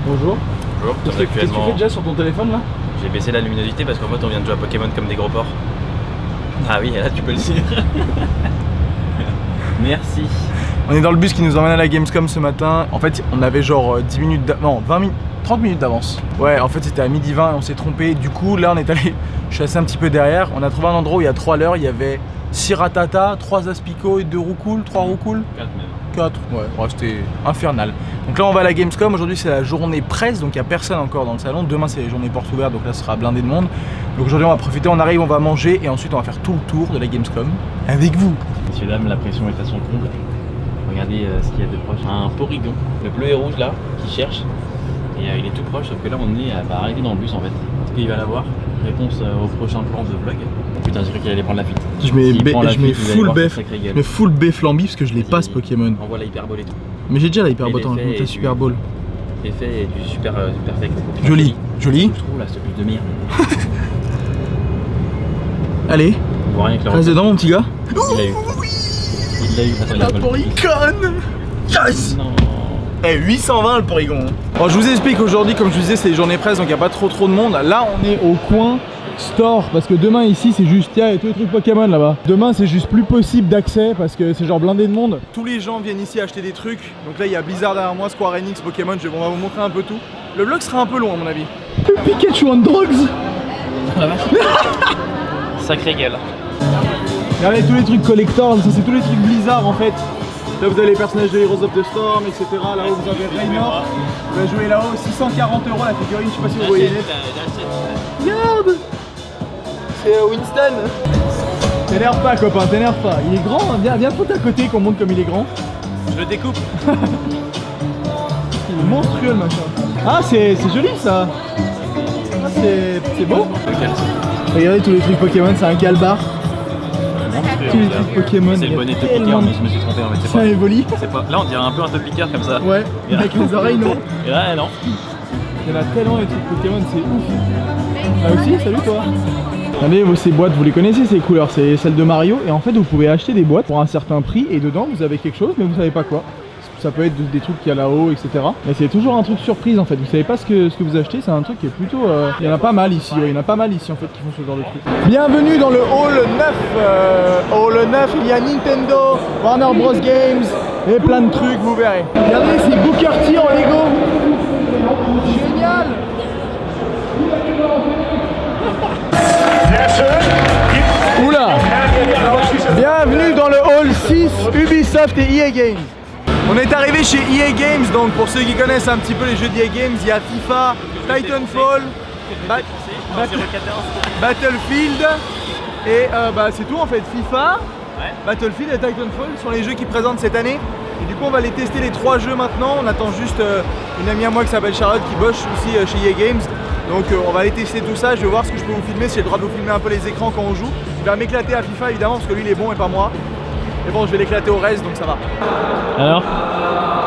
Bonjour. Bonjour. Qu'est-ce que tu fais déjà sur ton téléphone là? J'ai baissé la luminosité parce qu'en fait on vient de jouer à Pokémon comme des gros porcs. Ah oui, là tu peux le dire. Merci. On est dans le bus qui nous emmène à la Gamescom ce matin. En fait, on avait genre 10 minutes non, 20 minutes, 30 minutes d'avance. Ouais, en fait c'était à 12h20 et on s'est trompé. Du coup, là on est allé, je suis assis un petit peu derrière. On a trouvé un endroit où il y a 3 leurres, il y avait 6 Rattata, 3 Aspico et 2 Roucoule, 3 Roucoule. 4 même. 4, ouais, c'était infernal. Donc là on va à la Gamescom, aujourd'hui c'est la journée presse, donc il n'y a personne encore dans le salon. Demain c'est les journées portes ouvertes, donc là ce sera blindé de monde. Donc aujourd'hui on va profiter, on arrive, on va manger et ensuite on va faire tout le tour de la Gamescom avec vous. Messieurs, dames, la pression est à son comble. Regardez ce qu'il y a de proche. Un Porygon, le bleu et rouge là, qui cherche. Et il est tout proche, sauf que là on est arrêté dans le bus en fait. Est-ce qu'il va l'avoir? Réponse au prochain plan de vlog. Putain, j'ai cru qu'il allait prendre la fuite. Je mets full B flambi parce que je l'ai pas ce Pokémon. Envoie la Hyperball et tout. Mais j'ai déjà la Hyperball, la Super Ball. L'effet est du super perfect. Joli, joli. Je trouve là, ce plus de mire. Allez, reste dedans mon petit gars. Il l'a eu. Il l'a eu. Attends, La Porygon. Yes. Non. Eh, 820 le Porygon. Bon, je vous explique aujourd'hui, comme je vous disais, c'est les journées presse, donc il n'y a pas trop de monde. Là, on est au coin store, parce que demain ici, c'est juste, il y a tous les trucs Pokémon là-bas. Demain, c'est juste plus possible d'accès, parce que c'est genre blindé de monde. Tous les gens viennent ici acheter des trucs. Donc là, il y a Blizzard derrière moi, Square Enix, Pokémon, on va vous montrer un peu tout. Le vlog sera un peu long à mon avis. Pikachu on drugs. La vache. Sacré gueule. Regardez tous les trucs collector, ça c'est tous les trucs Blizzard en fait. Là vous avez les personnages de Heroes of the Storm, etc. Là-haut vous avez Raynor. Vous allez jouer là-haut, 640 € la figurine, je sais pas si vous voyez. Regarde, c'est Winston. T'énerve pas copain, t'énerve pas. Il est grand, viens foutre à côté qu'on montre comme il est grand. Je le découpe. Il est monstrueux le machin. Ah c'est joli ça. Ah, c'est beau. Regardez tous les trucs Pokémon, c'est un Galbar. Tous les trucs Pokémon. C'est le bonnet de Topiqueur, mais je me suis trompé en fait. C'est un Evoli. Là on dirait un peu un Topiqueur comme ça. Ouais, avec les oreilles non. Et là non. Il y en a tellement les trucs Pokémon, c'est ouf. Ah aussi, salut toi. Regardez ces boîtes, vous les connaissez ces couleurs, c'est celles de Mario. Et en fait vous pouvez acheter des boîtes pour un certain prix et dedans vous avez quelque chose mais vous savez pas quoi. Ça peut être des trucs qu'il y a là-haut, etc. Mais c'est toujours un truc surprise en fait. Vous savez pas ce que vous achetez, c'est un truc qui est plutôt... Il y en a pas mal ici, ouais. Il y en a pas mal ici en fait qui font ce genre de trucs. Bienvenue dans le Hall 9. Hall 9, il y a Nintendo, Warner Bros Games et plein de trucs, vous verrez. Regardez, c'est Booker T en Lego. Génial. Oula. Bienvenue dans le Hall 6, Ubisoft et EA Games. On est arrivé chez EA Games, donc pour ceux qui connaissent un petit peu les jeux d'EA Games, il y a FIFA, Titanfall, Battlefield et c'est tout en fait. FIFA, Battlefield et Titanfall sont les jeux qui présentent cette année. Et du coup on va les tester les 3 jeux maintenant. On attend juste une amie à moi qui s'appelle Charlotte qui bosse aussi chez EA Games. Donc on va aller tester tout ça, je vais voir ce que je peux vous filmer, si j'ai le droit de vous filmer un peu les écrans quand on joue. Je vais m'éclater à FIFA évidemment parce que lui il est bon et pas moi. Mais bon, je vais l'éclater au reste, donc ça va. Alors?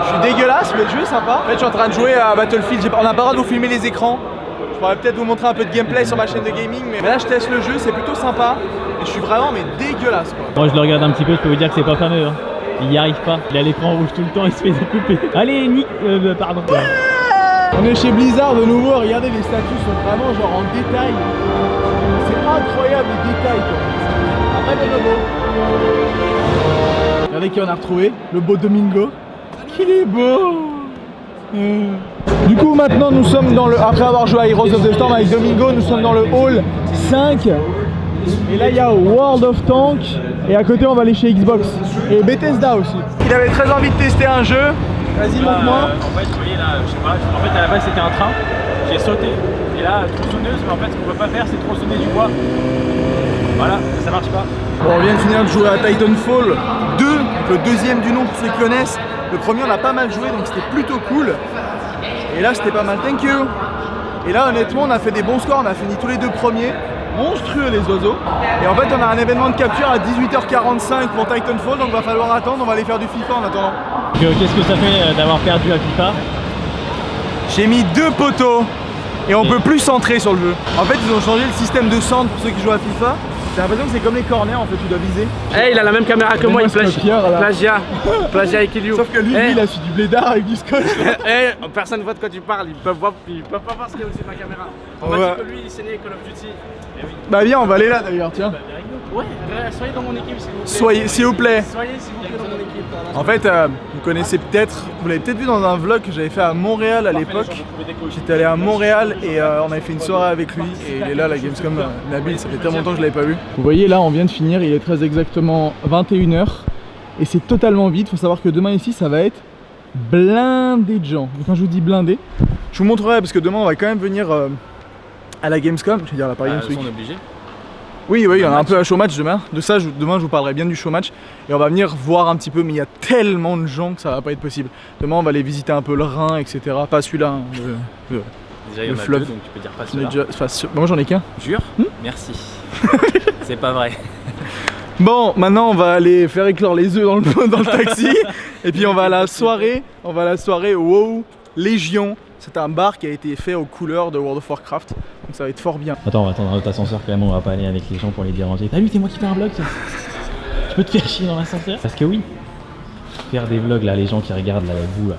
Je suis dégueulasse, mais le jeu est sympa. En fait, je suis en train de jouer à Battlefield. On n'a pas le droit de vous filmer les écrans. Je pourrais peut-être vous montrer un peu de gameplay sur ma chaîne de gaming, mais là, je teste le jeu, c'est plutôt sympa. Et je suis vraiment dégueulasse, quoi. Moi, je le regarde un petit peu, je peux vous dire que c'est pas fameux. Hein. Il n'y arrive pas. Il a l'écran rouge tout le temps, il se fait découper. Allez, Nick, pardon. Ouais. On est chez Blizzard de nouveau. Regardez, les statues sont vraiment genre en détail. C'est incroyable les détails, quoi. Après, de nouveau. Regardez qui on a retrouvé, le beau Domingo. Qu'il est beau. Du coup maintenant nous sommes dans le... Après avoir joué à Heroes of the Storm avec Domingo, nous sommes dans le Hall 5. Et là il y a World of Tanks. Et à côté on va aller chez Xbox. Et Bethesda aussi. Il avait très envie de tester un jeu. Vas-y montre-moi. En fait vous voyez là, je sais pas, en fait à la base c'était un train. J'ai sauté. Et là tronçonneuse, mais en fait ce qu'on peut pas faire c'est tronçonner du bois. Voilà, ça marche pas. Bon, on vient de finir de jouer à Titanfall 2, donc le deuxième du nom pour ceux qui connaissent. Le premier on a pas mal joué donc c'était plutôt cool. Et là c'était pas mal, thank you. Et là honnêtement on a fait des bons scores, on a fini tous les 2 premiers. Monstrueux les oiseaux. Et en fait on a un événement de capture à 18h45 pour Titanfall, donc va falloir attendre, on va aller faire du FIFA en attendant. Qu'est-ce que ça fait d'avoir perdu à FIFA? J'ai mis 2 poteaux et on peut plus centrer sur le jeu. En fait ils ont changé le système de centre pour ceux qui jouent à FIFA. J'ai l'impression que c'est comme les corners en fait, tu dois viser. Eh, il a la même caméra que moi, il plagiat. Plagiat Ekiliou. Sauf que lui, Eh. il a su du blédard avec du scotch. Eh, personne voit de quoi tu parles, ils peuvent pas voir ce qu'il y a aussi de ma caméra. On m'a dit que lui, il saignait Call of Duty. Eh oui. Bah viens, on va aller là d'ailleurs, tiens. Ouais, soyez dans mon équipe s'il vous plaît. Soyez, s'il vous plaît. Soyez s'il vous plaît dans mon équipe. En fait, vous connaissez peut-être, vous l'avez peut-être vu dans un vlog que j'avais fait à Montréal à l'époque. J'étais allé à Montréal et on avait fait une soirée avec lui et il est là, la Gamescom. Nabil, ça fait tellement longtemps que je l'avais pas vu. Vous voyez là, on vient de finir, il est très exactement 21 h et c'est totalement vide. Faut savoir que demain ici, ça va être blindé de gens. Et quand je vous dis blindé, je vous montrerai parce que demain on va quand même venir à la Gamescom. Je veux dire la Paris Games Week. On est obligé. Oui, il y en a un peu à show match demain. De ça, demain, je vous parlerai bien du show match. Et on va venir voir un petit peu, mais il y a tellement de gens que ça va pas être possible. Demain, on va aller visiter un peu le Rhin, etc. Pas celui-là, hein, Déjà, il y en a fleuve. deux, donc tu peux dire pas on est celui-là. déjà- moi, j'en ai qu'un. Jure Merci. C'est pas vrai. Bon, maintenant, on va aller faire éclore les œufs dans le taxi. Et puis, on va à la soirée. On va à la soirée WoW Légion. C'est un bar qui a été fait aux couleurs de World of Warcraft. Donc, ça va être fort bien. Attends, on va attendre notre ascenseur quand même, on va pas aller avec les gens pour les déranger. T'as vu, c'est moi qui fais un vlog ça. Je peux te faire chier dans l'ascenseur? Parce que oui, faire des vlogs là, les gens qui regardent là avec vous là.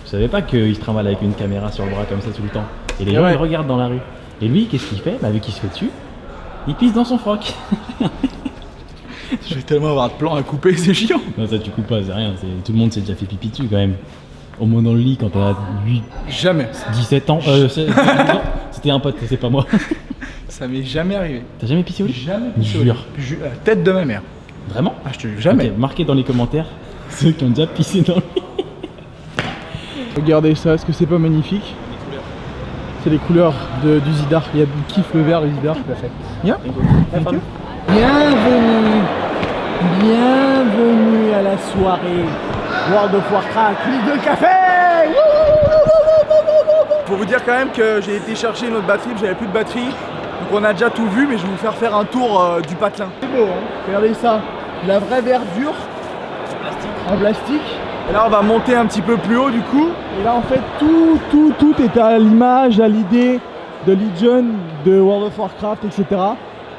Vous savez pas qu'ils se trimballent avec une caméra sur le bras comme ça tout le temps. Et les gens Ouais. ils regardent dans la rue. Et lui, qu'est-ce qu'il fait? Bah vu qu'il se fait dessus, il pisse dans son froc. Je vais tellement avoir de plans à couper, c'est chiant. Non ça tu coupes pas, c'est rien, tout le monde s'est déjà fait pipi dessus quand même. Au moins dans le lit quand t'as 8, Jamais. 17 ans, c'était un pote, c'est pas moi. Ça m'est jamais arrivé. T'as jamais pissé au lit? Jamais. Jure. La tête de ma mère. Vraiment? Ah, je te jure, jamais. Ok, marquez dans les commentaires ceux qui ont déjà pissé dans le lit. Regardez ça, est-ce que c'est pas magnifique? C'est les couleurs du Zidar. Il kiffe le vert, le Zidar. Tout à fait. Bien. Thank you. Bienvenue à la soirée World of Warcraft, clic de café. Faut vous dire quand même que j'ai été chercher une autre batterie, j'avais plus de batterie. Donc on a déjà tout vu, mais je vais vous faire un tour du patelin. C'est beau, hein? Regardez ça, la vraie verdure en plastique. Et là on va monter un petit peu plus haut du coup. Et là en fait tout est à l'image, à l'idée de Legion, de World of Warcraft, etc.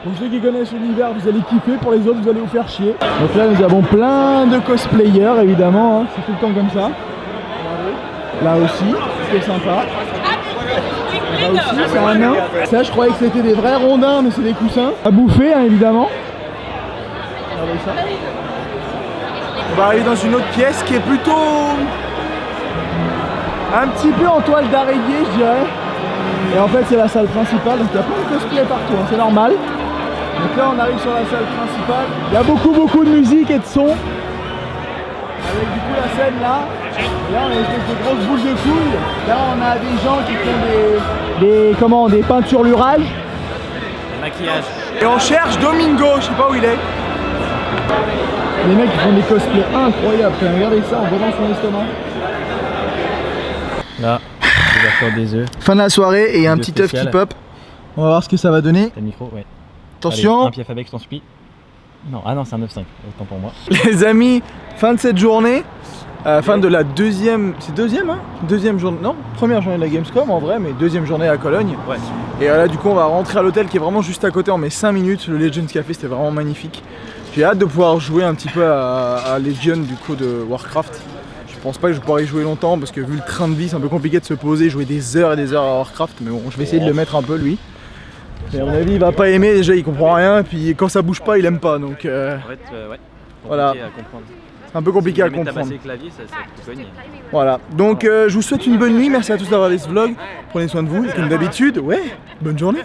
Donc ceux qui connaissent l'univers, vous allez kiffer, pour les autres, vous allez vous faire chier. Donc là, nous avons plein de cosplayers, évidemment, hein. C'est tout le temps comme ça. Là aussi, c'est sympa. Là aussi, c'est un nain. Ça, je croyais que c'était des vrais rondins, mais c'est des coussins. À bouffer, hein, évidemment. Regardez ça. On va arriver dans une autre pièce qui est plutôt... un petit peu en toile d'araignée, je dirais. Et en fait, c'est la salle principale, donc il y a plein de cosplays partout, hein, c'est normal. Donc là on arrive sur la salle principale, il y a beaucoup de musique et de son. Avec du coup la scène là, et là on a une espèce de grosse boule de couilles. Là on a des gens qui font des peinturlurages. Maquillage. Et on cherche Domingo, je sais pas où il est. Les mecs ils font des cosplays incroyables, quand même. Regardez ça, on voit dans son estomac. Là, l'ouverture des œufs. Fin de la soirée et un Vidéo petit œuf qui spéciale. pop. On va voir ce que ça va donner. T'as le micro, ouais. Attention. Allez, un pied Fabex, t'en supplie. Non, ah non, c'est un 9-5, autant pour moi. Les amis, fin de cette journée, fin de la deuxième, c'est deuxième hein? Deuxième journée, non, première journée de la Gamescom en vrai, mais deuxième journée à Cologne. Ouais. Et là du coup on va rentrer à l'hôtel qui est vraiment juste à côté, on met 5 minutes, le Legends Café c'était vraiment magnifique. J'ai hâte de pouvoir jouer un petit peu à Legion du coup de Warcraft. Je pense pas que je pourrais y jouer longtemps parce que vu le train de vie c'est un peu compliqué de se poser, jouer des heures et des heures à Warcraft, mais bon je vais essayer de le mettre un peu lui. Et à mon avis il va pas aimer, déjà il comprend rien, et puis quand ça bouge pas il aime pas donc En fait, ouais. Voilà. Compliqué à comprendre. c'est un peu compliqué à Si jamais comprendre. tabasser le clavier, ça te cogne. Voilà, donc je vous souhaite une bonne nuit, merci à tous d'avoir regardé ce vlog, prenez soin de vous, et comme d'habitude, ouais, bonne journée.